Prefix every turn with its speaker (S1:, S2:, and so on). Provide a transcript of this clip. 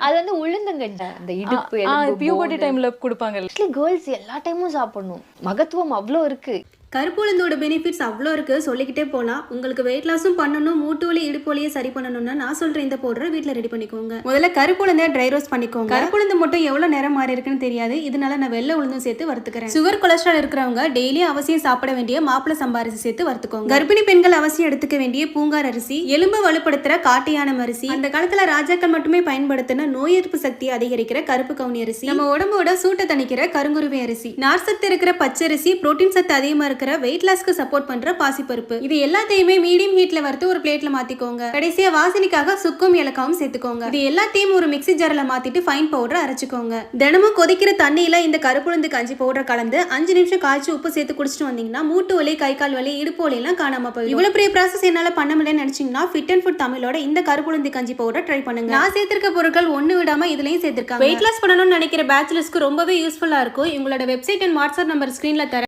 S1: அது வந்து உளுந்தங்கஞ்சி அந்த இடுப்பு
S2: பியூபர்ட்டி டைம்ல கொடுப்பாங்க.
S1: ஆக்சுவலி கேர்ள்ஸ் எல்லா டைமும் சாப்பிடணும். மகத்துவம் அவ்வளோ இருக்கு.
S3: கருப்புளுந்தோட பெனிஃபிட்ஸ் அவ்வளோ இருக்குது, சொல்லிக்கிட்டே போகலாம். உங்களுக்கு வெயிட் லாஸும் பண்ணணும், மூட்டு வலி இடுப்பு வலியை சரி பண்ணணும்னா நான் சொல்கிறேன் இந்த பவுடரை வீட்டில் ரெடி பண்ணிக்கோங்க. முதல்ல கருப்புளுந்தை ட்ரை ரோஸ்ட் பண்ணிக்கோங்க. கருப்புளுந்து மட்டும் எவ்வளோ நேரம் மாறி இருக்குன்னு தெரியாது, இதனால நான் வெள்ளை உளுந்தும் சேர்த்து வறுத்துக்கிறேன். சுகர் கொலஸ்ட்ரால் இருக்கிறவங்க டெய்லி அவசியம் சாப்பிட வேண்டிய மாப்பிள சம்பா அரிசி சேர்த்து வறுத்துக்கோங்க. கர்ப்பிணி பெண்கள் அவசியம் எடுத்துக்க வேண்டிய பூங்கார் அரிசி, எலும்பு வலுப்படுத்துற காட்டு யானை அரிசி, அந்த காலத்துல ராஜாக்கள் மட்டுமே பயன்படுத்தின நோய் எதிர்ப்பு சக்தியை அதிகரிக்கிற கருப்பு கவுனி அரிசி, நம்ம உடம்போட சூட்டை தணிக்கிற கருங்குருவி அரிசி, நார் சத்து இருக்கிற பச்சரிசி, புரோட்டீன் சத்து அதிகமா இருக்கிற வெயிட் லாஸ்க்கு சப்போர்ட் பண்ற பாசிப்பருப்பு, இது எல்லாத்தையுமே மீடியம் ஹீட்ல வறுத்து ஒரு பிளேட்ல மாத்திக்கோங்க. கடைசியா வாசனைக்காக சுக்கும் ஏலக்காவும் சேர்த்துக்கோங்க. இது எல்லாத்தையும் ஒரு மிக்ஸி ஜார்ல மாத்திட்டு ஃபைன் பவுடர் அரைச்சுக்கோங்க. தினமும் கொதிக்கிற தண்ணியில இந்த கருப்புளுந்து கஞ்சி பவுடர் கலந்து 5 நிமிஷம் காய்ச்சி உப்பு சேர்த்து குடிச்சிட்டு வந்தீங்கன்னா மூட்டு வலி, கை கால் வலி, இடுப்பு வலி எல்லாம் காணாம போயிடும். இவ்வளவு பெரிய ப்ராசஸ் என்னால பண்ண முடியலன்னு நினைச்சீங்கன்னா ஃபிட் அண்ட் ஃபுட் தமிழோட இந்த கருப்புளுந்து கஞ்சி பவுடர் ட்ரை பண்ணுங்க. நான் சேர்த்திருக்க பொருட்கள் ஒண்ணு விடாம இதுலயும் சேர்த்திருக்காங்க. வெயிட் லாஸ் பண்ணணும்னு நினைக்கிற பேச்சுலர்ஸ்க்கு ரொம்பவே யூஸ்ஃபுல்லா இருக்கும். உங்களோட வெப்சைட் அண்ட் வாட்ஸ்அப் நம்பர் ஸ்கிரீன்ல தர